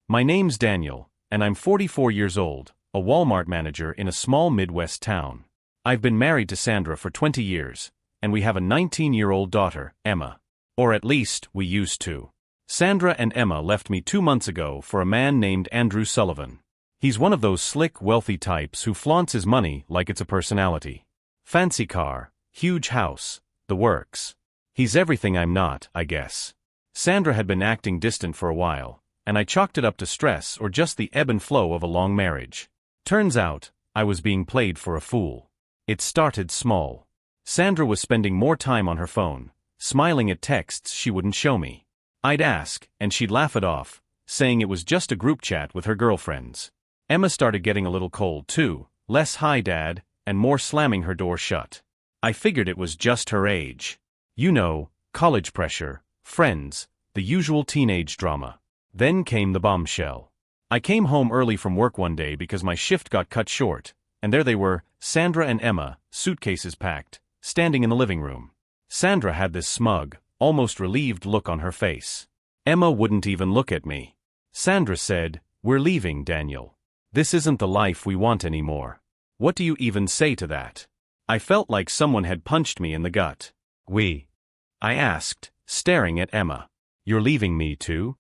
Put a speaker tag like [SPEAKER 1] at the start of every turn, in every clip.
[SPEAKER 1] My name's Daniel, and I'm 44 years old, a Walmart manager in a small Midwest town. I've been married to Sandra for 20 years, and we have a 19-year-old daughter, Emma. Or at least, we used to. Sandra and Emma left me 2 months ago for a man named Andrew Sullivan. He's one of those slick, wealthy types who flaunts his money like it's a personality. Fancy car, huge house, the works. He's everything I'm not, I guess. Sandra had been acting distant for a while, and I chalked it up to stress or just the ebb and flow of a long marriage. Turns out, I was being played for a fool. It started small. Sandra was spending more time on her phone, smiling at texts she wouldn't show me. I'd ask, and she'd laugh it off, saying it was just a group chat with her girlfriends. Emma started getting a little cold too, less "hi dad," and more slamming her door shut. I figured it was just her age. You know, college pressure, friends, the usual teenage drama. Then came the bombshell. I came home early from work one day because my shift got cut short, and there they were, Sandra and Emma, suitcases packed, standing in the living room. Sandra had this smug, almost relieved look on her face. Emma wouldn't even look at me. Sandra said, "We're leaving, Daniel. This isn't the life we want anymore." What do you even say to that? I felt like someone had punched me in the gut. "We?" I asked, staring at Emma. "You're leaving me too?"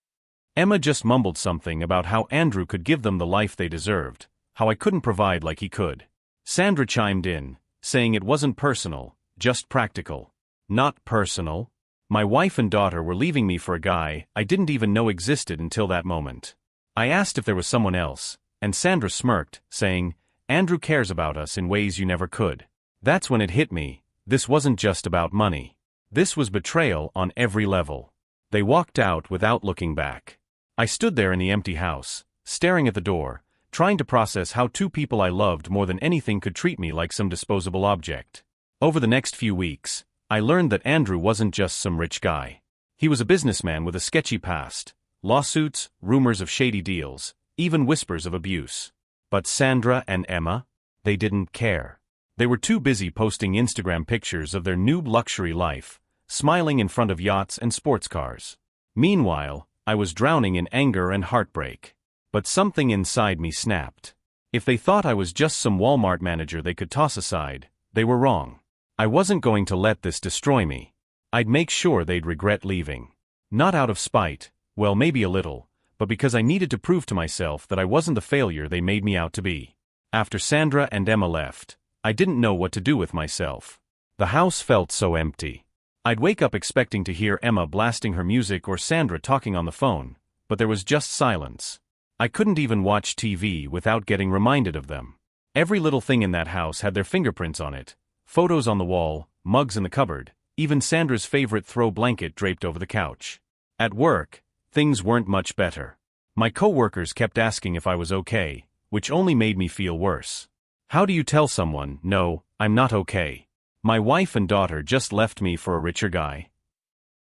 [SPEAKER 1] Emma just mumbled something about how Andrew could give them the life they deserved, how I couldn't provide like he could. Sandra chimed in, saying it wasn't personal, just practical. Not personal? My wife and daughter were leaving me for a guy I didn't even know existed until that moment. I asked if there was someone else, and Sandra smirked, saying, "Andrew cares about us in ways you never could." That's when it hit me, this wasn't just about money. This was betrayal on every level. They walked out without looking back. I stood there in the empty house, staring at the door, trying to process how two people I loved more than anything could treat me like some disposable object. Over the next few weeks, I learned that Andrew wasn't just some rich guy. He was a businessman with a sketchy past, lawsuits, rumors of shady deals, even whispers of abuse. But Sandra and Emma? They didn't care. They were too busy posting Instagram pictures of their new luxury life, smiling in front of yachts and sports cars. Meanwhile, I was drowning in anger and heartbreak. But something inside me snapped. If they thought I was just some Walmart manager they could toss aside, they were wrong. I wasn't going to let this destroy me. I'd make sure they'd regret leaving. Not out of spite, well maybe a little, but because I needed to prove to myself that I wasn't the failure they made me out to be. After Sandra and Emma left, I didn't know what to do with myself. The house felt so empty. I'd wake up expecting to hear Emma blasting her music or Sandra talking on the phone, but there was just silence. I couldn't even watch TV without getting reminded of them. Every little thing in that house had their fingerprints on it. Photos on the wall, mugs in the cupboard, even Sandra's favorite throw blanket draped over the couch. At work, things weren't much better. My coworkers kept asking if I was okay, which only made me feel worse. How do you tell someone, "No, I'm not okay"? My wife and daughter just left me for a richer guy.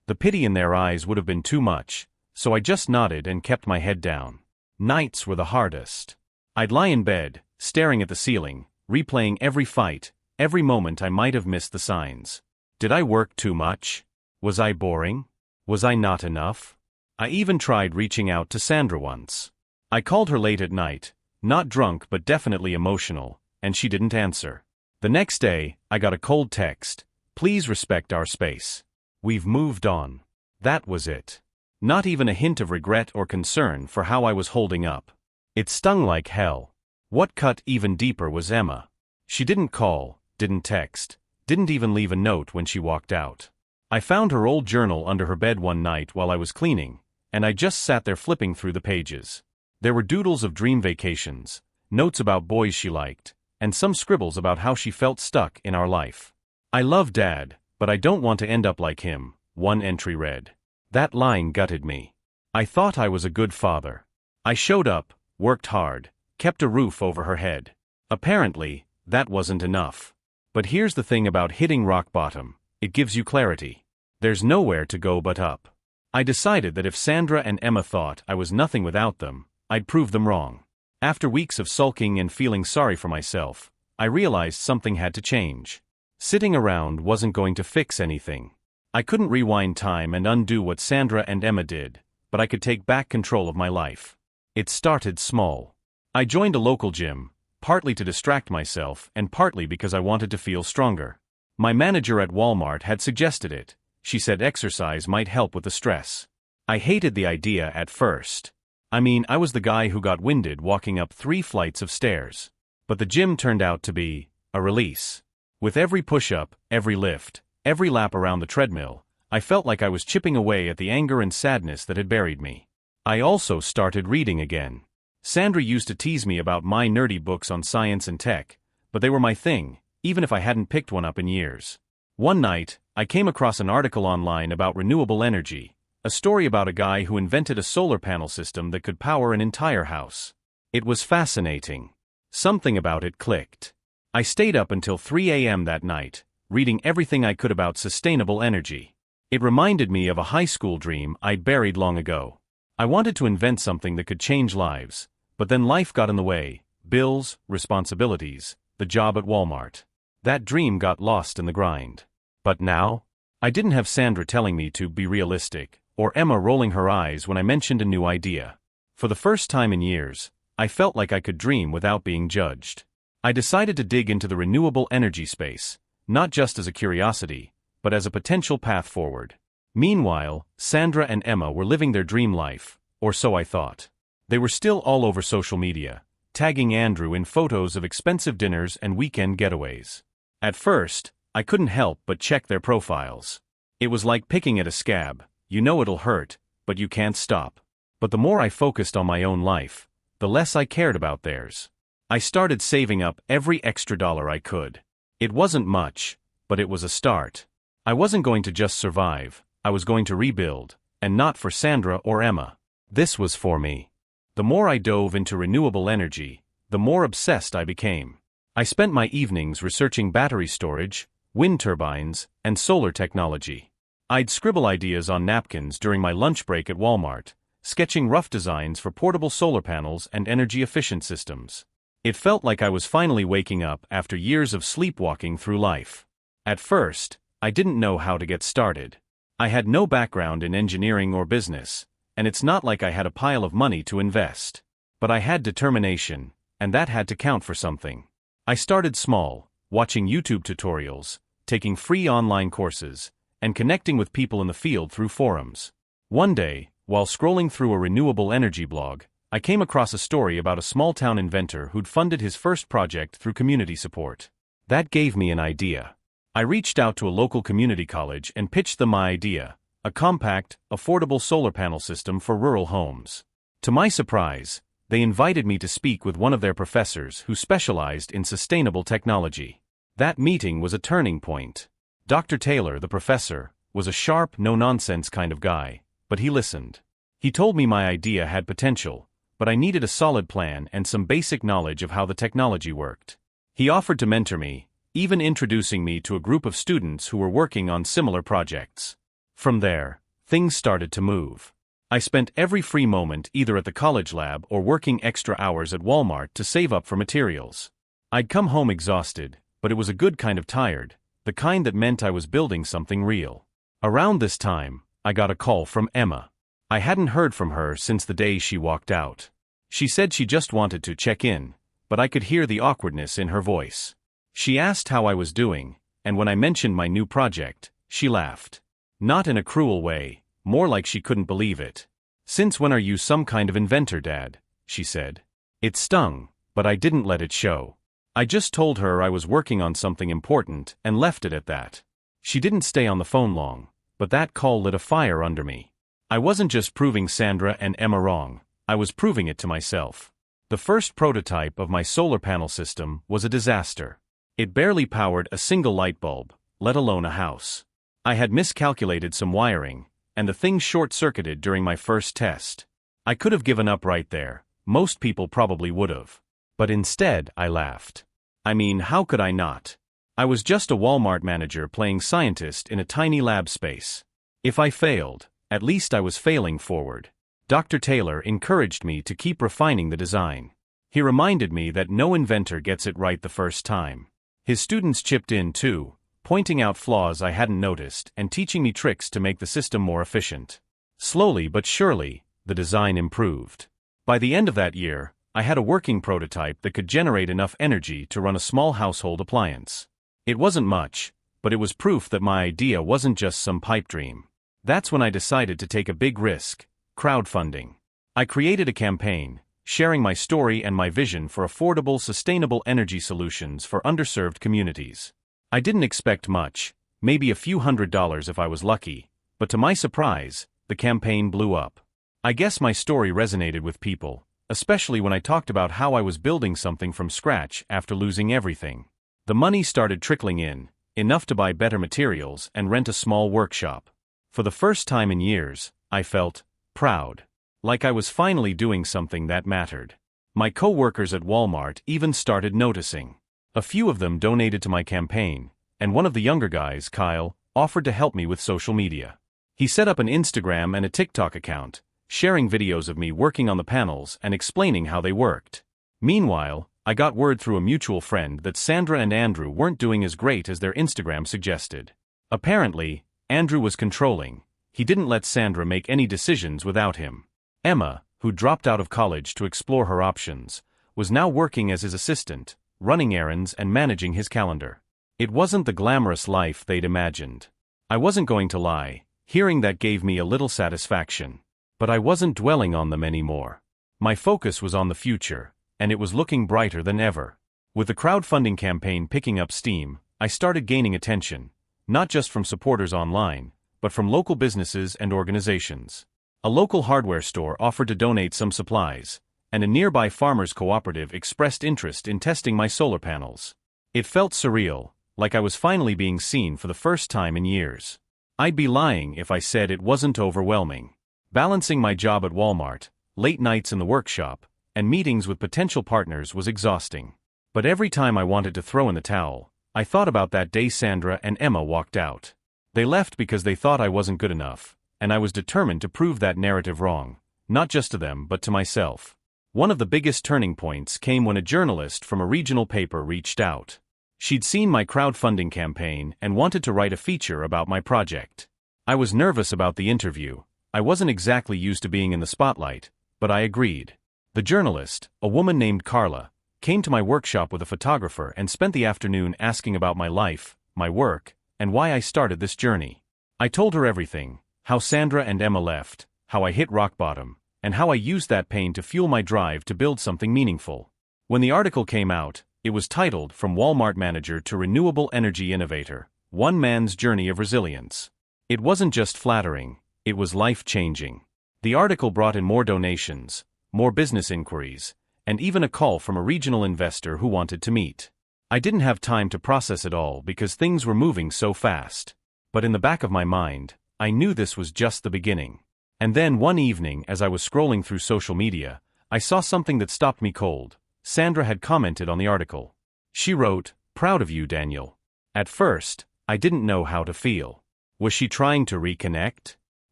[SPEAKER 1] The pity in their eyes would have been too much, so I just nodded and kept my head down. Nights were the hardest. I'd lie in bed, staring at the ceiling, replaying every fight, every moment I might have missed the signs. Did I work too much? Was I boring? Was I not enough? I even tried reaching out to Sandra once. I called her late at night, not drunk but definitely emotional, and she didn't answer. The next day, I got a cold text, "Please respect our space. We've moved on." That was it. Not even a hint of regret or concern for how I was holding up. It stung like hell. What cut even deeper was Emma. She didn't call, didn't text, didn't even leave a note when she walked out. I found her old journal under her bed one night while I was cleaning, and I just sat there flipping through the pages. There were doodles of dream vacations, notes about boys she liked, and some scribbles about how she felt stuck in our life. "I love Dad, but I don't want to end up like him," one entry read. That line gutted me. I thought I was a good father. I showed up, worked hard, kept a roof over her head. Apparently, that wasn't enough. But here's the thing about hitting rock bottom, it gives you clarity. There's nowhere to go but up. I decided that if Sandra and Emma thought I was nothing without them, I'd prove them wrong. After weeks of sulking and feeling sorry for myself, I realized something had to change. Sitting around wasn't going to fix anything. I couldn't rewind time and undo what Sandra and Emma did, but I could take back control of my life. It started small. I joined a local gym, partly to distract myself and partly because I wanted to feel stronger. My manager at Walmart had suggested it. She said exercise might help with the stress. I hated the idea at first. I mean, I was the guy who got winded walking up 3 flights of stairs. But the gym turned out to be a release. With every push-up, every lift, every lap around the treadmill, I felt like I was chipping away at the anger and sadness that had buried me. I also started reading again. Sandra used to tease me about my nerdy books on science and tech, but they were my thing, even if I hadn't picked one up in years. One night, I came across an article online about renewable energy, a story about a guy who invented a solar panel system that could power an entire house. It was fascinating. Something about it clicked. I stayed up until 3 a.m. that night, reading everything I could about sustainable energy. It reminded me of a high school dream I'd buried long ago. I wanted to invent something that could change lives, but then life got in the way: bills, responsibilities, the job at Walmart. That dream got lost in the grind. But now? I didn't have Sandra telling me to be realistic, or Emma rolling her eyes when I mentioned a new idea. For the first time in years, I felt like I could dream without being judged. I decided to dig into the renewable energy space, not just as a curiosity, but as a potential path forward. Meanwhile, Sandra and Emma were living their dream life, or so I thought. They were still all over social media, tagging Andrew in photos of expensive dinners and weekend getaways. At first, I couldn't help but check their profiles. It was like picking at a scab. You know it'll hurt, but you can't stop. But the more I focused on my own life, the less I cared about theirs. I started saving up every extra dollar I could. It wasn't much, but it was a start. I wasn't going to just survive, I was going to rebuild, and not for Sandra or Emma. This was for me. The more I dove into renewable energy, the more obsessed I became. I spent my evenings researching battery storage, wind turbines, and solar technology. I'd scribble ideas on napkins during my lunch break at Walmart, sketching rough designs for portable solar panels and energy-efficient systems. It felt like I was finally waking up after years of sleepwalking through life. At first, I didn't know how to get started. I had no background in engineering or business, and it's not like I had a pile of money to invest. But I had determination, and that had to count for something. I started small, watching YouTube tutorials, taking free online courses, and connecting with people in the field through forums. One day, while scrolling through a renewable energy blog, I came across a story about a small-town inventor who'd funded his first project through community support. That gave me an idea. I reached out to a local community college and pitched them my idea: a compact, affordable solar panel system for rural homes. To my surprise, they invited me to speak with one of their professors who specialized in sustainable technology. That meeting was a turning point. Dr. Taylor, the professor, was a sharp, no-nonsense kind of guy, but he listened. He told me my idea had potential, but I needed a solid plan and some basic knowledge of how the technology worked. He offered to mentor me, even introducing me to a group of students who were working on similar projects. From there, things started to move. I spent every free moment either at the college lab or working extra hours at Walmart to save up for materials. I'd come home exhausted, but it was a good kind of tired, the kind that meant I was building something real. Around this time, I got a call from Emma. I hadn't heard from her since the day she walked out. She said she just wanted to check in, but I could hear the awkwardness in her voice. She asked how I was doing, and when I mentioned my new project, she laughed. Not in a cruel way, more like she couldn't believe it. "Since when are you some kind of inventor, Dad?" she said. It stung, but I didn't let it show. I just told her I was working on something important and left it at that. She didn't stay on the phone long, but that call lit a fire under me. I wasn't just proving Sandra and Emma wrong, I was proving it to myself. The first prototype of my solar panel system was a disaster. It barely powered a single light bulb, let alone a house. I had miscalculated some wiring, and the thing short-circuited during my first test. I could have given up right there, most people probably would have. But instead, I laughed. I mean, how could I not? I was just a Walmart manager playing scientist in a tiny lab space. If I failed, at least I was failing forward. Dr. Taylor encouraged me to keep refining the design. He reminded me that no inventor gets it right the first time. His students chipped in too, pointing out flaws I hadn't noticed and teaching me tricks to make the system more efficient. Slowly but surely, the design improved. By the end of that year, I had a working prototype that could generate enough energy to run a small household appliance. It wasn't much, but it was proof that my idea wasn't just some pipe dream. That's when I decided to take a big risk: crowdfunding. I created a campaign, sharing my story and my vision for affordable, sustainable energy solutions for underserved communities. I didn't expect much, maybe a few $100s if I was lucky, but to my surprise, the campaign blew up. I guess my story resonated with people, especially when I talked about how I was building something from scratch after losing everything. The money started trickling in, enough to buy better materials and rent a small workshop. For the first time in years, I felt proud. Like I was finally doing something that mattered. My co-workers at Walmart even started noticing. A few of them donated to my campaign, and one of the younger guys, Kyle, offered to help me with social media. He set up an Instagram and a TikTok account, sharing videos of me working on the panels and explaining how they worked. Meanwhile, I got word through a mutual friend that Sandra and Andrew weren't doing as great as their Instagram suggested. Apparently, Andrew was controlling. He didn't let Sandra make any decisions without him. Emma, who dropped out of college to explore her options, was now working as his assistant, running errands and managing his calendar. It wasn't the glamorous life they'd imagined. I wasn't going to lie, hearing that gave me a little satisfaction. But I wasn't dwelling on them anymore. My focus was on the future, and it was looking brighter than ever. With the crowdfunding campaign picking up steam, I started gaining attention, not just from supporters online, but from local businesses and organizations. A local hardware store offered to donate some supplies, and a nearby farmers' cooperative expressed interest in testing my solar panels. It felt surreal, like I was finally being seen for the first time in years. I'd be lying if I said it wasn't overwhelming. Balancing my job at Walmart, late nights in the workshop, and meetings with potential partners was exhausting. But every time I wanted to throw in the towel, I thought about that day Sandra and Emma walked out. They left because they thought I wasn't good enough, and I was determined to prove that narrative wrong, not just to them but to myself. One of the biggest turning points came when a journalist from a regional paper reached out. She'd seen my crowdfunding campaign and wanted to write a feature about my project. I was nervous about the interview. I wasn't exactly used to being in the spotlight, but I agreed. The journalist, a woman named Carla, came to my workshop with a photographer and spent the afternoon asking about my life, my work, and why I started this journey. I told her everything: how Sandra and Emma left, how I hit rock bottom, and how I used that pain to fuel my drive to build something meaningful. When the article came out, it was titled "From Walmart Manager to Renewable Energy Innovator: One Man's Journey of Resilience." It wasn't just flattering. It was life-changing. The article brought in more donations, more business inquiries, and even a call from a regional investor who wanted to meet. I didn't have time to process it all because things were moving so fast. But in the back of my mind, I knew this was just the beginning. And then one evening as I was scrolling through social media, I saw something that stopped me cold. Sandra had commented on the article. She wrote, "Proud of you, Daniel." At first, I didn't know how to feel. Was she trying to reconnect?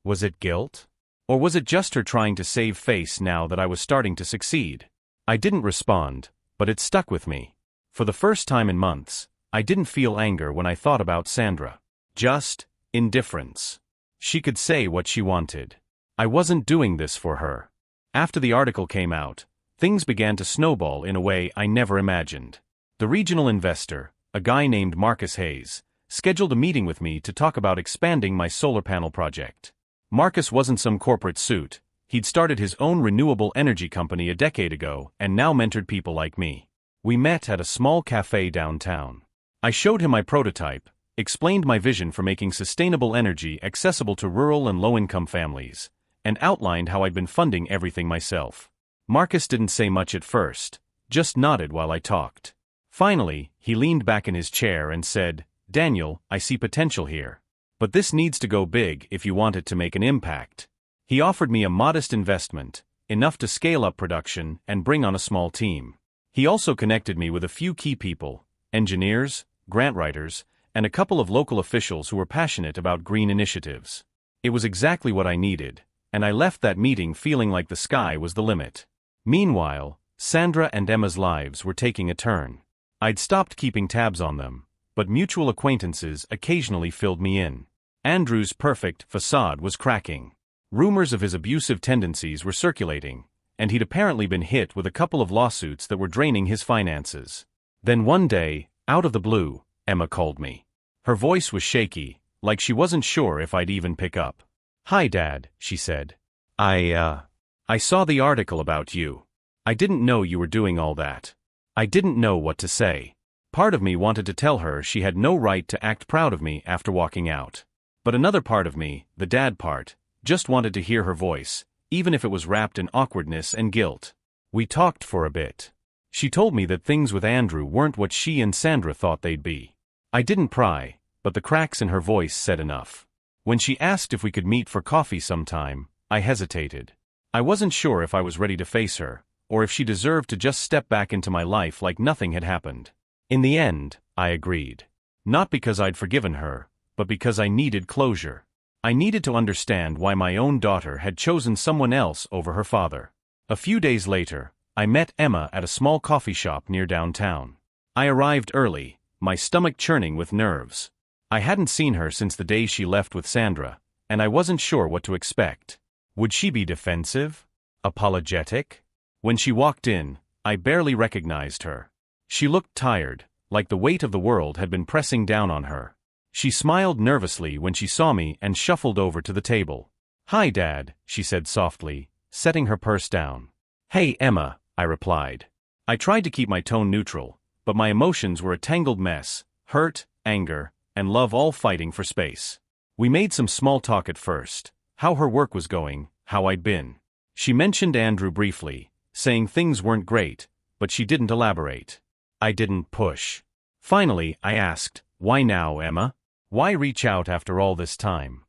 [SPEAKER 1] Was it guilt? Or was it just her trying to save face now that I was starting to succeed? I didn't respond, but it stuck with me. For the first time in months, I didn't feel anger when I thought about Sandra. Just indifference. She could say what she wanted. I wasn't doing this for her. After the article came out, things began to snowball in a way I never imagined. The regional investor, a guy named Marcus Hayes, scheduled a meeting with me to talk about expanding my solar panel project. Marcus wasn't some corporate suit. He'd started his own renewable energy company a decade ago and now mentored people like me. We met at a small cafe downtown. I showed him my prototype, explained my vision for making sustainable energy accessible to rural and low-income families, and outlined how I'd been funding everything myself. Marcus didn't say much at first, just nodded while I talked. Finally, he leaned back in his chair and said, "Daniel, I see potential here. But this needs to go big if you want it to make an impact." He offered me a modest investment, enough to scale up production and bring on a small team. He also connected me with a few key people, engineers, grant writers, and a couple of local officials who were passionate about green initiatives. It was exactly what I needed, and I left that meeting feeling like the sky was the limit. Meanwhile, Sandra and Emma's lives were taking a turn. I'd stopped keeping tabs on them, but mutual acquaintances occasionally filled me in. Andrew's perfect facade was cracking. Rumors of his abusive tendencies were circulating, and he'd apparently been hit with a couple of lawsuits that were draining his finances. Then one day, out of the blue, Emma called me. Her voice was shaky, like she wasn't sure if I'd even pick up. "Hi, Dad," she said. I saw the article about you. I didn't know you were doing all that." I didn't know what to say. Part of me wanted to tell her she had no right to act proud of me after walking out. But another part of me, the dad part, just wanted to hear her voice, even if it was wrapped in awkwardness and guilt. We talked for a bit. She told me that things with Andrew weren't what she and Sandra thought they'd be. I didn't pry, but the cracks in her voice said enough. When she asked if we could meet for coffee sometime, I hesitated. I wasn't sure if I was ready to face her, or if she deserved to just step back into my life like nothing had happened. In the end, I agreed. Not because I'd forgiven her, but because I needed closure. I needed to understand why my own daughter had chosen someone else over her father. A few days later, I met Emma at a small coffee shop near downtown. I arrived early, my stomach churning with nerves. I hadn't seen her since the day she left with Sandra, and I wasn't sure what to expect. Would she be defensive? Apologetic? When she walked in, I barely recognized her. She looked tired, like the weight of the world had been pressing down on her. She smiled nervously when she saw me and shuffled over to the table. "Hi, Dad," she said softly, setting her purse down. "Hey, Emma," I replied. I tried to keep my tone neutral, but my emotions were a tangled mess, hurt, anger, and love all fighting for space. We made some small talk at first, how her work was going, how I'd been. She mentioned Andrew briefly, saying things weren't great, but she didn't elaborate. I didn't push. Finally, I asked, "Why now, Emma? Why reach out after all this time?"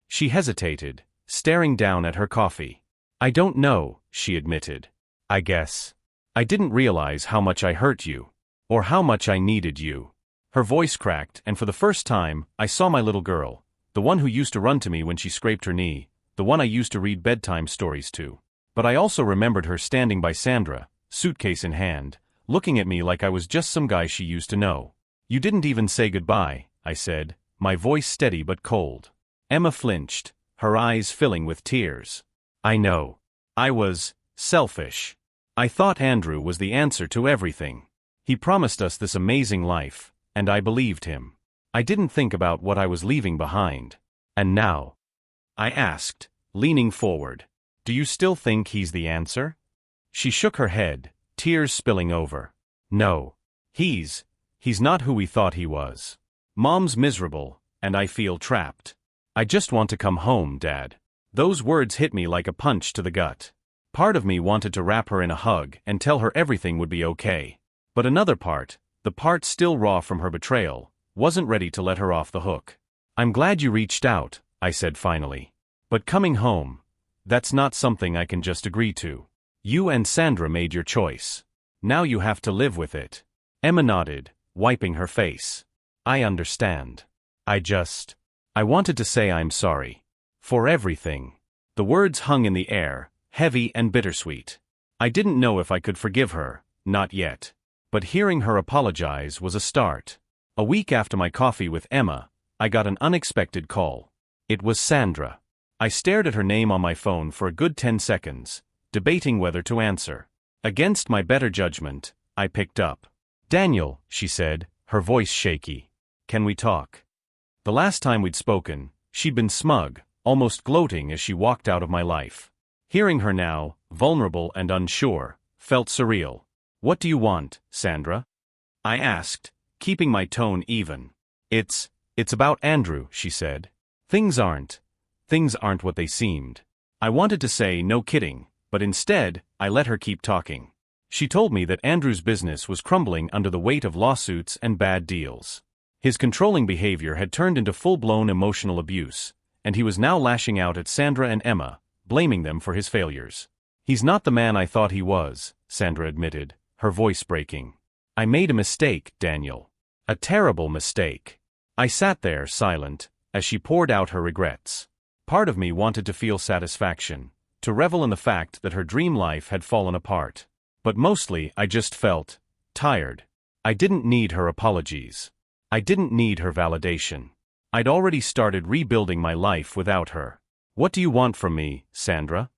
[SPEAKER 1] She hesitated, staring down at her coffee. "I don't know," she admitted. "I guess. I didn't realize how much I hurt you. Or how much I needed you." Her voice cracked, and for the first time, I saw my little girl, the one who used to run to me when she scraped her knee, the one I used to read bedtime stories to. But I also remembered her standing by Sandra, suitcase in hand, looking at me like I was just some guy she used to know. "You didn't even say goodbye," I said, my voice steady but cold. Emma flinched, her eyes filling with tears. "I know. I was selfish. I thought Andrew was the answer to everything. He promised us this amazing life, and I believed him. I didn't think about what I was leaving behind. And now?" I asked, leaning forward. "Do you still think he's the answer?" She shook her head, tears spilling over. "No. He's not who we thought he was. Mom's miserable, and I feel trapped. I just want to come home, Dad." Those words hit me like a punch to the gut. Part of me wanted to wrap her in a hug and tell her everything would be okay. But another part, the part still raw from her betrayal, wasn't ready to let her off the hook. "I'm glad you reached out," I said finally. "But coming home, that's not something I can just agree to. You and Sandra made your choice. Now you have to live with it." Emma nodded, wiping her face. "I understand. I wanted to say I'm sorry. For everything." The words hung in the air, heavy and bittersweet. I didn't know if I could forgive her, not yet. But hearing her apologize was a start. A week after my coffee with Emma, I got an unexpected call. It was Sandra. I stared at her name on my phone for a good 10 seconds, debating whether to answer. Against my better judgment, I picked up. "Daniel," she said, her voice shaky. "Can we talk?" The last time we'd spoken, she'd been smug, almost gloating as she walked out of my life. Hearing her now, vulnerable and unsure, felt surreal. "What do you want, Sandra?" I asked, keeping my tone even. It's about Andrew," she said. Things aren't what they seemed." I wanted to say no kidding, but instead, I let her keep talking. She told me that Andrew's business was crumbling under the weight of lawsuits and bad deals. His controlling behavior had turned into full-blown emotional abuse, and he was now lashing out at Sandra and Emma, blaming them for his failures. "He's not the man I thought he was," Sandra admitted, her voice breaking. "I made a mistake, Daniel. A terrible mistake." I sat there, silent, as she poured out her regrets. Part of me wanted to feel satisfaction, to revel in the fact that her dream life had fallen apart. But mostly I just felt tired. I didn't need her apologies. I didn't need her validation. I'd already started rebuilding my life without her. "What do you want from me, Sandra?"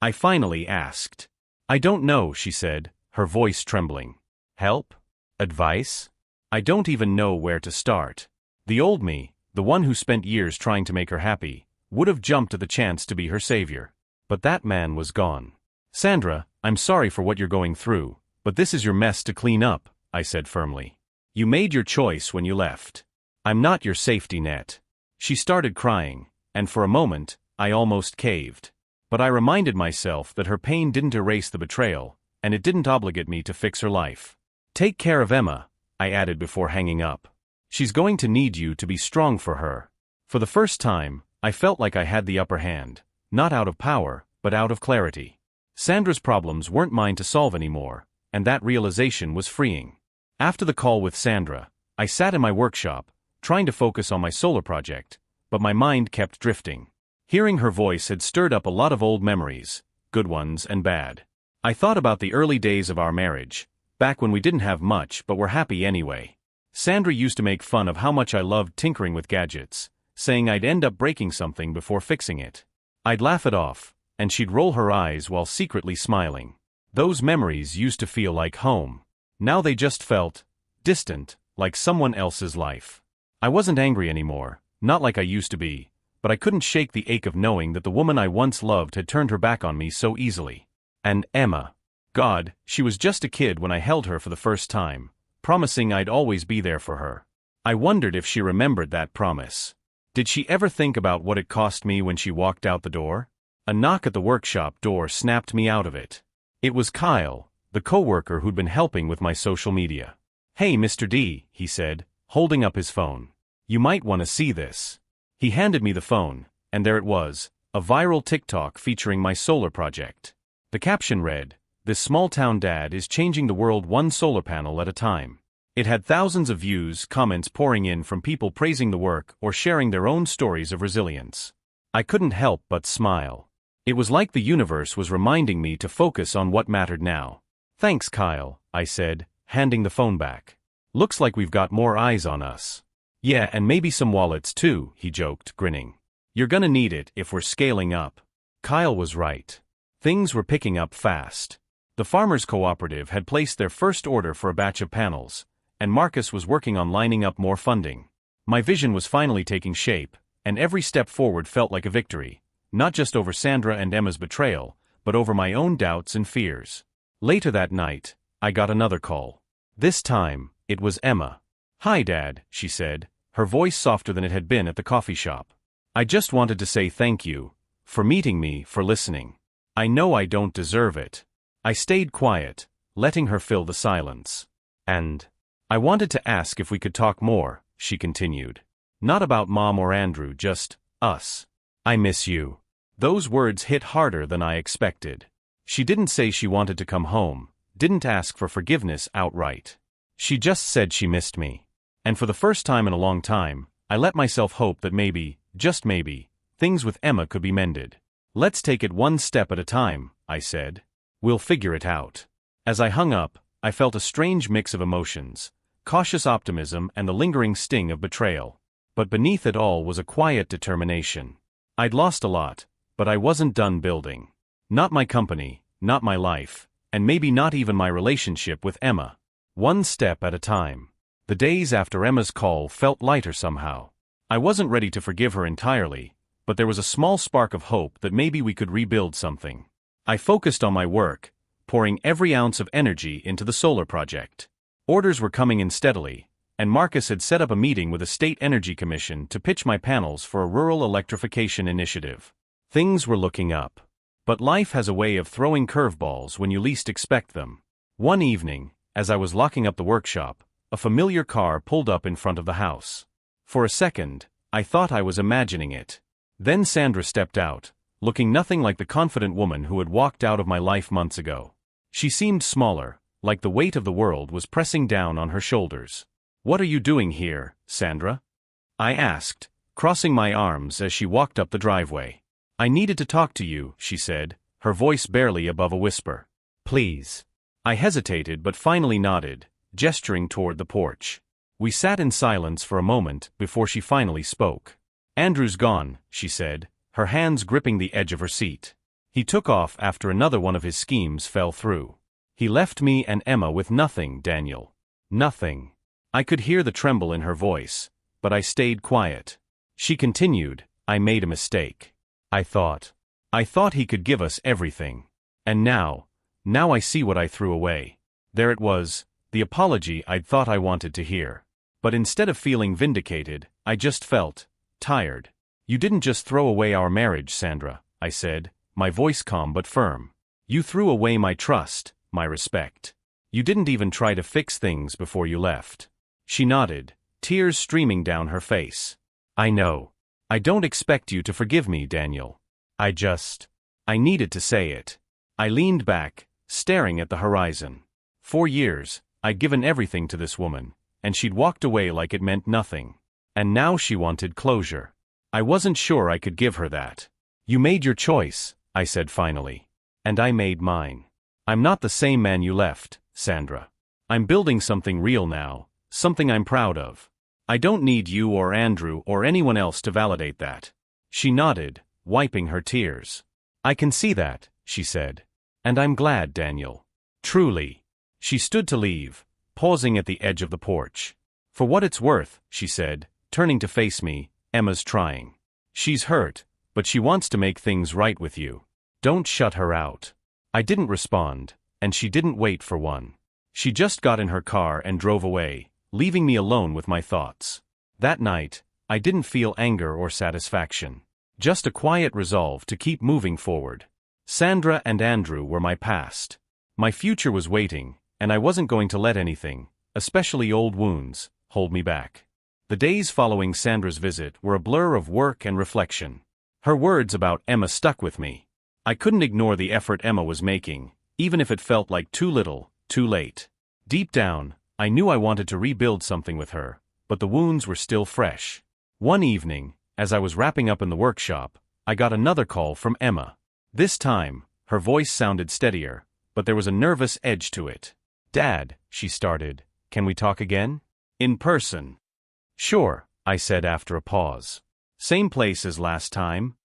[SPEAKER 1] I finally asked. I don't know, she said, her voice trembling. Help? Advice? I don't even know where to start. The old me, the one who spent years trying to make her happy, would have jumped at the chance to be her savior. But that man was gone. Sandra, I'm sorry for what you're going through, but this is your mess to clean up, I said firmly. You made your choice when you left. I'm not your safety net. She started crying, and for a moment, I almost caved. But I reminded myself that her pain didn't erase the betrayal, and it didn't obligate me to fix her life. Take care of Emma, I added before hanging up. She's going to need you to be strong for her. For the first time, I felt like I had the upper hand, not out of power, but out of clarity. Sandra's problems weren't mine to solve anymore, and that realization was freeing. After the call with Sandra, I sat in my workshop, trying to focus on my solar project, but my mind kept drifting. Hearing her voice had stirred up a lot of old memories, good ones and bad. I thought about the early days of our marriage, back when we didn't have much but were happy anyway. Sandra used to make fun of how much I loved tinkering with gadgets, saying I'd end up breaking something before fixing it. I'd laugh it off, and she'd roll her eyes while secretly smiling. Those memories used to feel like home. Now they just felt distant, like someone else's life. I wasn't angry anymore, not like I used to be, but I couldn't shake the ache of knowing that the woman I once loved had turned her back on me so easily. And Emma. God, she was just a kid when I held her for the first time, promising I'd always be there for her. I wondered if she remembered that promise. Did she ever think about what it cost me when she walked out the door? A knock at the workshop door snapped me out of it. It was Kyle, the coworker who'd been helping with my social media. Hey, Mr. D, he said, holding up his phone. You might want to see this. He handed me the phone, and there it was, a viral TikTok featuring my solar project. The caption read, "This small-town dad is changing the world one solar panel at a time." It had thousands of views, comments pouring in from people praising the work or sharing their own stories of resilience. I couldn't help but smile. It was like the universe was reminding me to focus on what mattered now. Thanks, Kyle, I said, handing the phone back. Looks like we've got more eyes on us. Yeah, and maybe some wallets too, he joked, grinning. You're gonna need it if we're scaling up. Kyle was right. Things were picking up fast. The Farmers Cooperative had placed their first order for a batch of panels, and Marcus was working on lining up more funding. My vision was finally taking shape, and every step forward felt like a victory, not just over Sandra and Emma's betrayal, but over my own doubts and fears. Later that night, I got another call. This time, it was Emma. Hi, Dad, she said, her voice softer than it had been at the coffee shop. I just wanted to say thank you, for meeting me, for listening. I know I don't deserve it. I stayed quiet, letting her fill the silence. And I wanted to ask if we could talk more, she continued. Not about Mom or Andrew, just us. I miss you. Those words hit harder than I expected. She didn't say she wanted to come home, didn't ask for forgiveness outright. She just said she missed me. And for the first time in a long time, I let myself hope that maybe, just maybe, things with Emma could be mended. Let's take it one step at a time, I said. We'll figure it out. As I hung up, I felt a strange mix of emotions, cautious optimism and the lingering sting of betrayal. But beneath it all was a quiet determination. I'd lost a lot, but I wasn't done building. Not my company, not my life, and maybe not even my relationship with Emma. One step at a time. The days after Emma's call felt lighter somehow. I wasn't ready to forgive her entirely, but there was a small spark of hope that maybe we could rebuild something. I focused on my work, pouring every ounce of energy into the solar project. Orders were coming in steadily, and Marcus had set up a meeting with a state energy commission to pitch my panels for a rural electrification initiative. Things were looking up. But life has a way of throwing curveballs when you least expect them. One evening, as I was locking up the workshop, a familiar car pulled up in front of the house. For a second, I thought I was imagining it. Then Sandra stepped out, looking nothing like the confident woman who had walked out of my life months ago. She seemed smaller, like the weight of the world was pressing down on her shoulders. "What are you doing here, Sandra?" I asked, crossing my arms as she walked up the driveway. "I needed to talk to you," she said, her voice barely above a whisper. "Please." I hesitated but finally nodded, gesturing toward the porch. We sat in silence for a moment before she finally spoke. "Andrew's gone," she said, her hands gripping the edge of her seat. He took off after another one of his schemes fell through. He left me and Emma with nothing, Daniel. Nothing. I could hear the tremble in her voice, but I stayed quiet. She continued, I made a mistake. I thought he could give us everything. And now I see what I threw away. There it was, the apology I'd thought I wanted to hear. But instead of feeling vindicated, I just felt tired. You didn't just throw away our marriage, Sandra, I said, my voice calm but firm. You threw away my trust, my respect. You didn't even try to fix things before you left. She nodded, tears streaming down her face. I know. I don't expect you to forgive me, Daniel. I needed to say it. I leaned back, staring at the horizon. 4 years, I'd given everything to this woman, and she'd walked away like it meant nothing. And now she wanted closure. I wasn't sure I could give her that. You made your choice, I said finally. And I made mine. I'm not the same man you left, Sandra. I'm building something real now, something I'm proud of. I don't need you or Andrew or anyone else to validate that. She nodded, wiping her tears. I can see that, she said. And I'm glad, Daniel. Truly. She stood to leave, pausing at the edge of the porch. For what it's worth, she said, turning to face me, Emma's trying. She's hurt, but she wants to make things right with you. Don't shut her out. I didn't respond, and she didn't wait for one. She just got in her car and drove away, leaving me alone with my thoughts. That night, I didn't feel anger or satisfaction. Just a quiet resolve to keep moving forward. Sandra and Andrew were my past. My future was waiting, and I wasn't going to let anything, especially old wounds, hold me back. The days following Sandra's visit were a blur of work and reflection. Her words about Emma stuck with me. I couldn't ignore the effort Emma was making, even if it felt like too little, too late. Deep down, I knew I wanted to rebuild something with her, but the wounds were still fresh. One evening, as I was wrapping up in the workshop, I got another call from Emma. This time, her voice sounded steadier, but there was a nervous edge to it. Dad, she started, can we talk again? In person. Sure, I said after a pause. Same place as last time?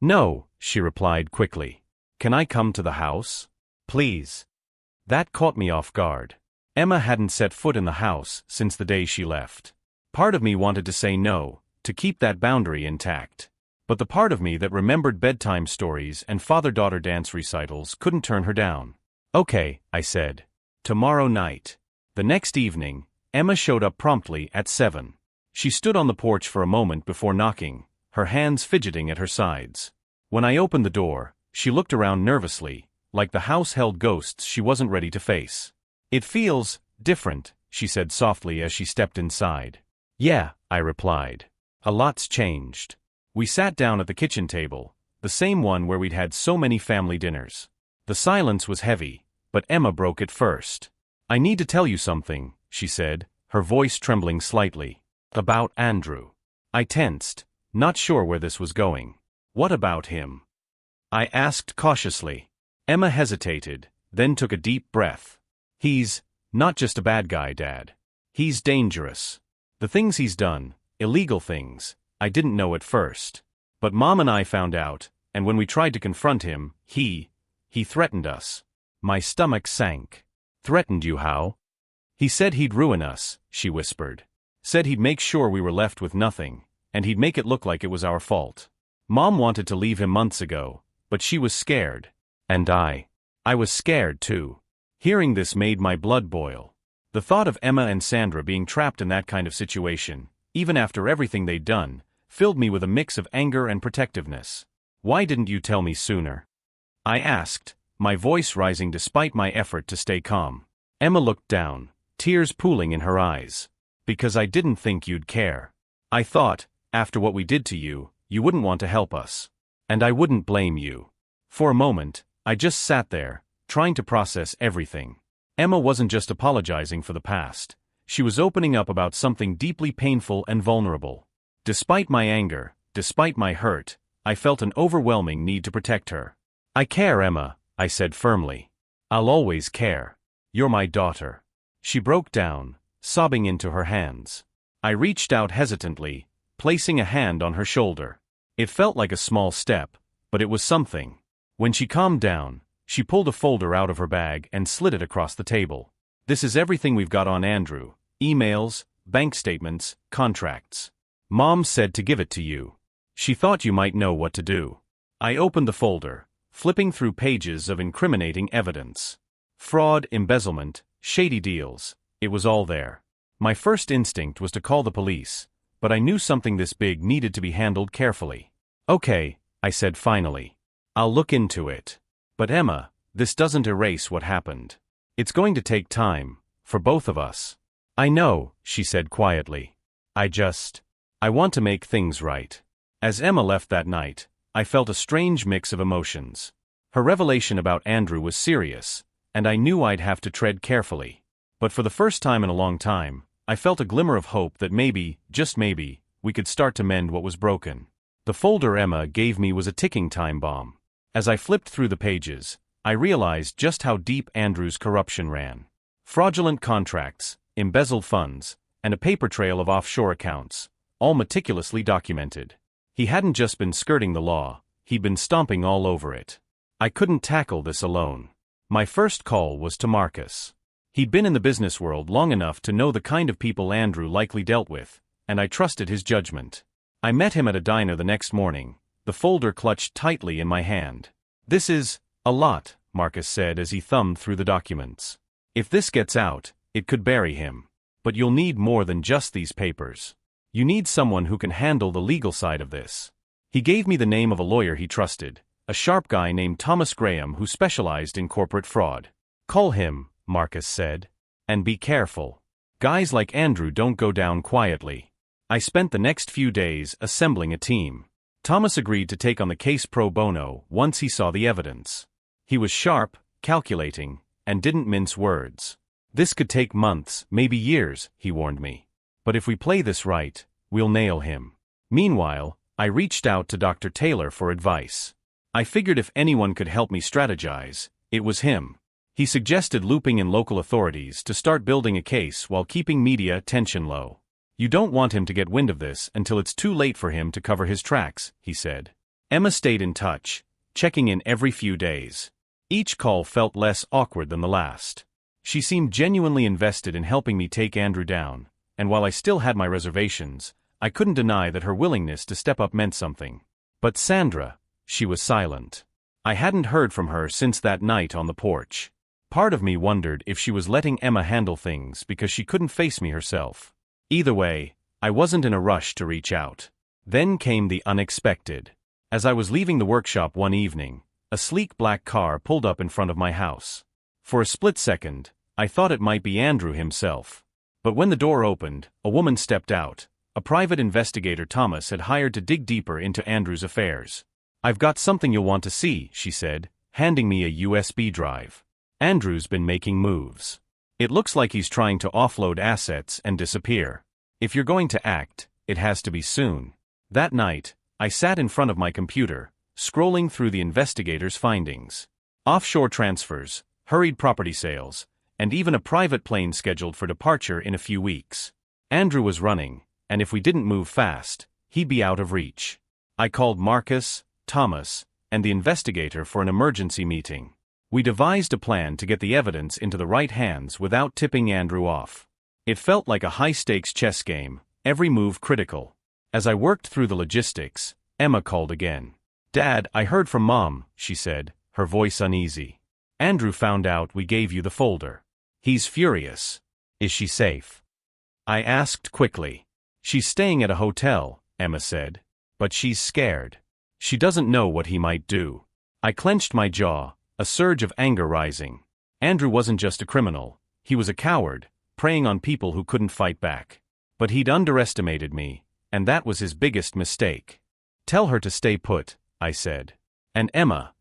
[SPEAKER 1] No, she replied quickly. Can I come to the house? Please. That caught me off guard. Emma hadn't set foot in the house since the day she left. Part of me wanted to say no, to keep that boundary intact. But the part of me that remembered bedtime stories and father-daughter dance recitals couldn't turn her down. Okay, I said. Tomorrow night. The next evening, Emma showed up promptly at 7. She stood on the porch for a moment before knocking, her hands fidgeting at her sides. When I opened the door, she looked around nervously, like the house held ghosts she wasn't ready to face. It feels different, she said softly as she stepped inside. Yeah, I replied. A lot's changed. We sat down at the kitchen table, the same one where we'd had so many family dinners. The silence was heavy, but Emma broke it first. I need to tell you something, she said, her voice trembling slightly. About Andrew. I tensed, not sure where this was going. What about him? I asked cautiously. Emma hesitated, then took a deep breath. He's not just a bad guy, Dad. He's dangerous. The things he's done, illegal things, I didn't know at first. But Mom and I found out, and when we tried to confront him, he threatened us. My stomach sank. Threatened you how? He said he'd ruin us, she whispered. Said he'd make sure we were left with nothing, and he'd make it look like it was our fault. Mom wanted to leave him months ago, but she was scared. And I was scared too. Hearing this made my blood boil. The thought of Emma and Sandra being trapped in that kind of situation, even after everything they'd done, filled me with a mix of anger and protectiveness. Why didn't you tell me sooner? I asked, my voice rising despite my effort to stay calm. Emma looked down, tears pooling in her eyes. Because I didn't think you'd care. I thought, after what we did to you, you wouldn't want to help us. And I wouldn't blame you. For a moment, I just sat there, trying to process everything. Emma wasn't just apologizing for the past. She was opening up about something deeply painful and vulnerable. Despite my anger, despite my hurt, I felt an overwhelming need to protect her. I care, Emma, I said firmly. I'll always care. You're my daughter. She broke down, sobbing into her hands. I reached out hesitantly, placing a hand on her shoulder. It felt like a small step, but it was something. When she calmed down, she pulled a folder out of her bag and slid it across the table. "This is everything we've got on Andrew. Emails, bank statements, contracts. Mom said to give it to you. She thought you might know what to do." I opened the folder, flipping through pages of incriminating evidence. Fraud, embezzlement, shady deals, it was all there. My first instinct was to call the police, but I knew something this big needed to be handled carefully. "Okay," I said finally. "I'll look into it. But Emma, this doesn't erase what happened. It's going to take time, for both of us." "I know," she said quietly. I want to make things right." As Emma left that night, I felt a strange mix of emotions. Her revelation about Andrew was serious, and I knew I'd have to tread carefully. But for the first time in a long time, I felt a glimmer of hope that maybe, just maybe, we could start to mend what was broken. The folder Emma gave me was a ticking time bomb. As I flipped through the pages, I realized just how deep Andrew's corruption ran. Fraudulent contracts, embezzled funds, and a paper trail of offshore accounts, all meticulously documented. He hadn't just been skirting the law, he'd been stomping all over it. I couldn't tackle this alone. My first call was to Marcus. He'd been in the business world long enough to know the kind of people Andrew likely dealt with, and I trusted his judgment. I met him at a diner the next morning, the folder clutched tightly in my hand. "This is a lot," Marcus said as he thumbed through the documents. "If this gets out, it could bury him. But you'll need more than just these papers. You need someone who can handle the legal side of this." He gave me the name of a lawyer he trusted, a sharp guy named Thomas Graham who specialized in corporate fraud. "Call him," Marcus said. "And be careful. Guys like Andrew don't go down quietly." I spent the next few days assembling a team. Thomas agreed to take on the case pro bono once he saw the evidence. He was sharp, calculating, and didn't mince words. "This could take months, maybe years," he warned me. "But if we play this right, we'll nail him." Meanwhile, I reached out to Dr. Taylor for advice. I figured if anyone could help me strategize, it was him. He suggested looping in local authorities to start building a case while keeping media attention low. "You don't want him to get wind of this until it's too late for him to cover his tracks," he said. Emma stayed in touch, checking in every few days. Each call felt less awkward than the last. She seemed genuinely invested in helping me take Andrew down, and while I still had my reservations, I couldn't deny that her willingness to step up meant something. But Sandra, she was silent. I hadn't heard from her since that night on the porch. Part of me wondered if she was letting Emma handle things because she couldn't face me herself. Either way, I wasn't in a rush to reach out. Then came the unexpected. As I was leaving the workshop one evening, a sleek black car pulled up in front of my house. For a split second, I thought it might be Andrew himself. But when the door opened, a woman stepped out, a private investigator Thomas had hired to dig deeper into Andrew's affairs. "I've got something you'll want to see," she said, handing me a USB drive. "Andrew's been making moves. It looks like he's trying to offload assets and disappear. If you're going to act, it has to be soon." That night, I sat in front of my computer, scrolling through the investigator's findings. Offshore transfers, hurried property sales, and even a private plane scheduled for departure in a few weeks. Andrew was running, and if we didn't move fast, he'd be out of reach. I called Marcus, Thomas, and the investigator for an emergency meeting. We devised a plan to get the evidence into the right hands without tipping Andrew off. It felt like a high-stakes chess game, every move critical. As I worked through the logistics, Emma called again. "Dad, I heard from Mom," she said, her voice uneasy. "Andrew found out we gave you the folder. He's furious." "Is she safe?" I asked quickly. "She's staying at a hotel," Emma said. "But she's scared. She doesn't know what he might do." I clenched my jaw, a surge of anger rising. Andrew wasn't just a criminal, he was a coward, preying on people who couldn't fight back. But he'd underestimated me, and that was his biggest mistake. "Tell her to stay put," I said. "And Emma,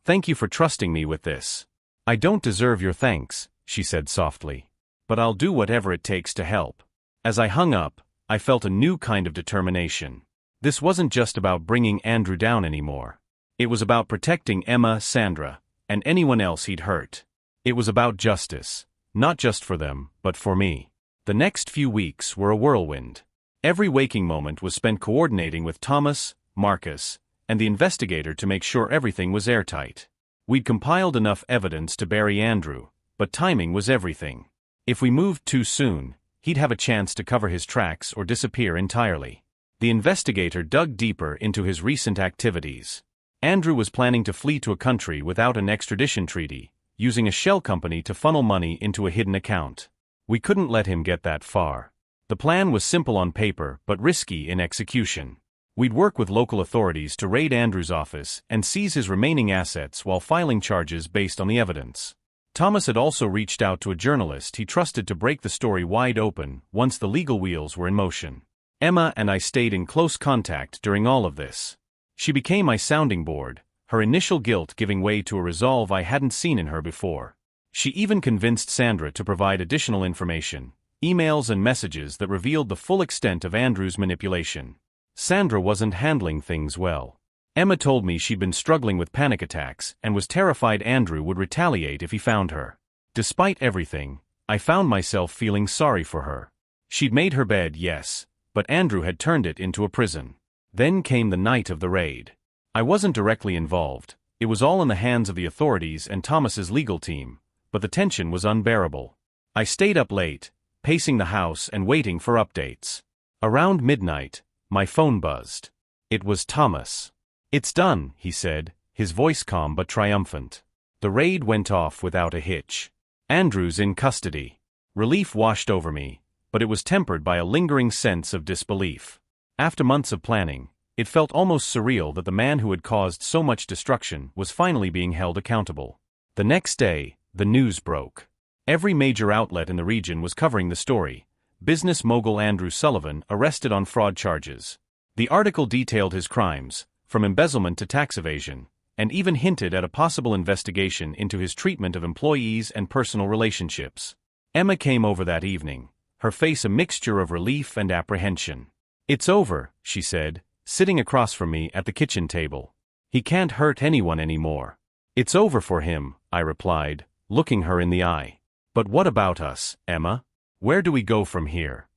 [SPEAKER 1] thank you for trusting me with this." "I don't deserve your thanks," she said softly. "But I'll do whatever it takes to help." As I hung up, I felt a new kind of determination. This wasn't just about bringing Andrew down anymore. It was about protecting Emma, Sandra, and anyone else he'd hurt. It was about justice, not just for them, but for me. The next few weeks were a whirlwind. Every waking moment was spent coordinating with Thomas, Marcus, and the investigator to make sure everything was airtight. We'd compiled enough evidence to bury Andrew, but timing was everything. If we moved too soon, he'd have a chance to cover his tracks or disappear entirely. The investigator dug deeper into his recent activities. Andrew was planning to flee to a country without an extradition treaty, using a shell company to funnel money into a hidden account. We couldn't let him get that far. The plan was simple on paper but risky in execution. We'd work with local authorities to raid Andrew's office and seize his remaining assets while filing charges based on the evidence. Thomas had also reached out to a journalist he trusted to break the story wide open once the legal wheels were in motion. Emma and I stayed in close contact during all of this. She became my sounding board, her initial guilt giving way to a resolve I hadn't seen in her before. She even convinced Sandra to provide additional information, emails and messages that revealed the full extent of Andrew's manipulation. Sandra wasn't handling things well. Emma told me she'd been struggling with panic attacks and was terrified Andrew would retaliate if he found her. Despite everything, I found myself feeling sorry for her. She'd made her bed, yes, but Andrew had turned it into a prison. Then came the night of the raid. I wasn't directly involved, it was all in the hands of the authorities and Thomas's legal team, but the tension was unbearable. I stayed up late, pacing the house and waiting for updates. Around midnight, my phone buzzed. It was Thomas. "It's done," he said, his voice calm but triumphant. The raid went off without a hitch. Andrew's in custody. Relief washed over me, but it was tempered by a lingering sense of disbelief. After months of planning, it felt almost surreal that the man who had caused so much destruction was finally being held accountable. The next day, the news broke. Every major outlet in the region was covering the story. Business mogul Andrew Sullivan arrested on fraud charges. The article detailed his crimes, from embezzlement to tax evasion, and even hinted at a possible investigation into his treatment of employees and personal relationships. Emma came over that evening, her face a mixture of relief and apprehension. "It's over," she said, sitting across from me at the kitchen table. "He can't hurt anyone anymore." "It's over for him," I replied, looking her in the eye. "But what about us, Emma? Where do we go from here?"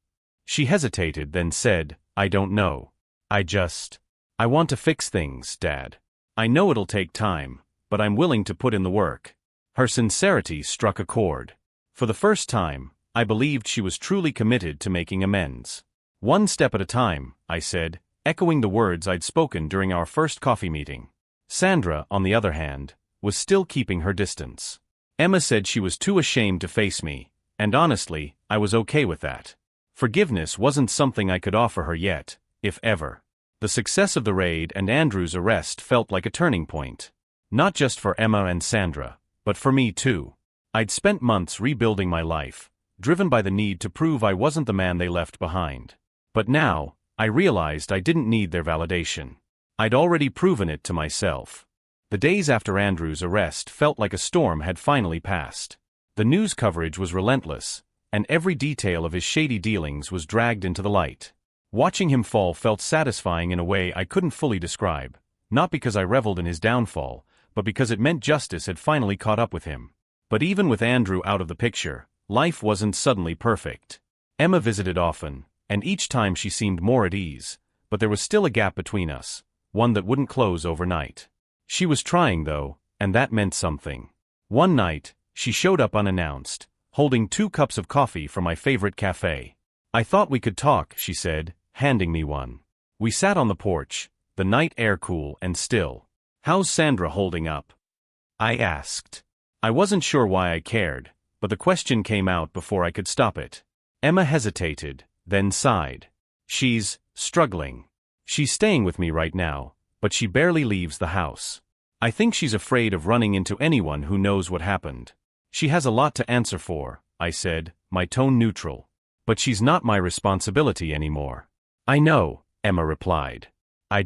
[SPEAKER 1] She hesitated, then said, "I don't know. I want to fix things, Dad. I know it'll take time, but I'm willing to put in the work." Her sincerity struck a chord. For the first time, I believed she was truly committed to making amends. "One step at a time," I said, echoing the words I'd spoken during our first coffee meeting. Sandra, on the other hand, was still keeping her distance. Emma said she was too ashamed to face me, and honestly, I was okay with that. Forgiveness wasn't something I could offer her yet, if ever. The success of the raid and Andrew's arrest felt like a turning point. Not just for Emma and Sandra, but for me too. I'd spent months rebuilding my life, driven by the need to prove I wasn't the man they left behind. But now, I realized I didn't need their validation. I'd already proven it to myself. The days after Andrew's arrest felt like a storm had finally passed. The news coverage was relentless, and every detail of his shady dealings was dragged into the light. Watching him fall felt satisfying in a way I couldn't fully describe, not because I reveled in his downfall, but because it meant justice had finally caught up with him. But even with Andrew out of the picture, life wasn't suddenly perfect. Emma visited often, and each time she seemed more at ease, but there was still a gap between us, one that wouldn't close overnight. She was trying though, and that meant something. One night, she showed up unannounced, holding 2 cups of coffee from my favorite cafe. "I thought we could talk," she said, handing me one. We sat on the porch, the night air cool and still. "How's Sandra holding up?" I asked. I wasn't sure why I cared, but the question came out before I could stop it. Emma hesitated, then sighed. "She's struggling. She's staying with me right now, but she barely leaves the house. I think she's afraid of running into anyone who knows what happened. She has a lot to answer for," I said, my tone neutral. "But she's not my responsibility anymore." "I know," Emma replied. I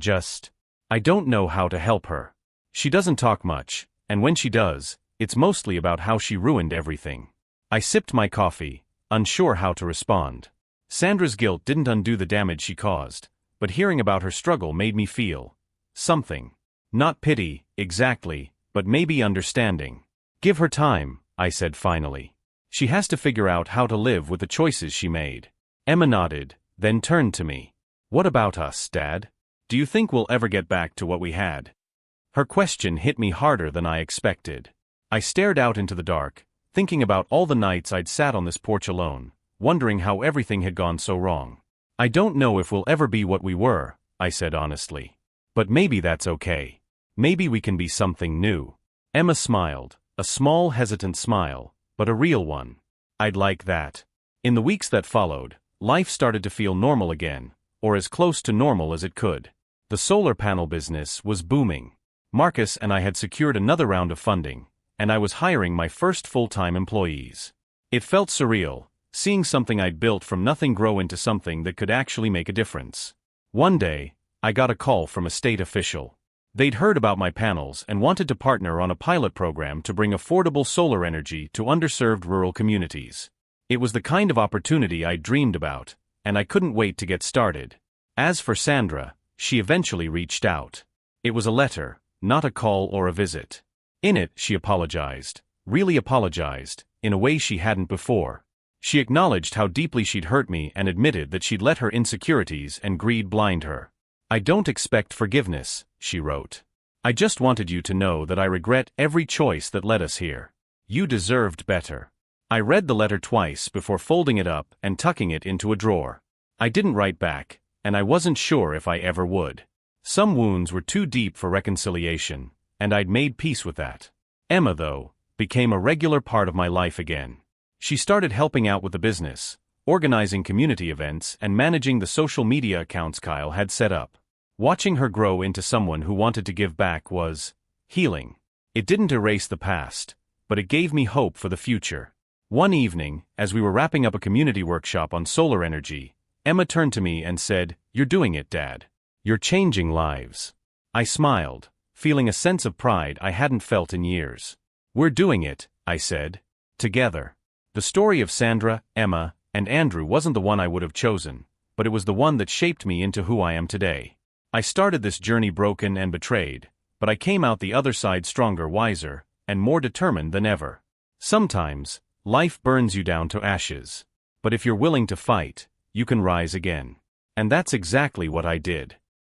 [SPEAKER 1] don't know how to help her. She doesn't talk much, and when she does, it's mostly about how she ruined everything." I sipped my coffee, unsure how to respond. Sandra's guilt didn't undo the damage she caused, but hearing about her struggle made me feel something. Not pity, exactly, but maybe understanding. "Give her time," I said finally. "She has to figure out how to live with the choices she made." Emma nodded, then turned to me. "What about us, Dad? Do you think we'll ever get back to what we had? Her question hit me harder than I expected. I stared out into the dark, thinking about all the nights I'd sat on this porch alone, wondering how everything had gone so wrong. I don't know if we'll ever be what we were, I said honestly. But maybe that's okay. Maybe we can be something new. Emma smiled, a small hesitant smile, but a real one. I'd like that. In the weeks that followed, life started to feel normal again, or as close to normal as it could. The solar panel business was booming. Marcus and I had secured another round of funding, and I was hiring my first full-time employees. It felt surreal, seeing something I'd built from nothing grow into something that could actually make a difference. One day, I got a call from a state official. They'd heard about my panels and wanted to partner on a pilot program to bring affordable solar energy to underserved rural communities. It was the kind of opportunity I'd dreamed about, and I couldn't wait to get started. As for Sandra, she eventually reached out. It was a letter, not a call or a visit. In it, she apologized, really apologized, in a way she hadn't before. She acknowledged how deeply she'd hurt me and admitted that she'd let her insecurities and greed blind her. I don't expect forgiveness, she wrote. I just wanted you to know that I regret every choice that led us here. You deserved better. I read the letter twice before folding it up and tucking it into a drawer. I didn't write back, and I wasn't sure if I ever would. Some wounds were too deep for reconciliation, and I'd made peace with that. Emma, though, became a regular part of my life again. She started helping out with the business, organizing community events and managing the social media accounts Kyle had set up. Watching her grow into someone who wanted to give back was healing. It didn't erase the past, but it gave me hope for the future. One evening, as we were wrapping up a community workshop on solar energy, Emma turned to me and said, "You're doing it, Dad. You're changing lives." I smiled, feeling a sense of pride I hadn't felt in years. "We're doing it," I said. Together. The story of Sandra, Emma, and Andrew wasn't the one I would have chosen, but it was the one that shaped me into who I am today. I started this journey broken and betrayed, but I came out the other side stronger, wiser, and more determined than ever. Sometimes, life burns you down to ashes. But if you're willing to fight, you can rise again. And that's exactly what I did.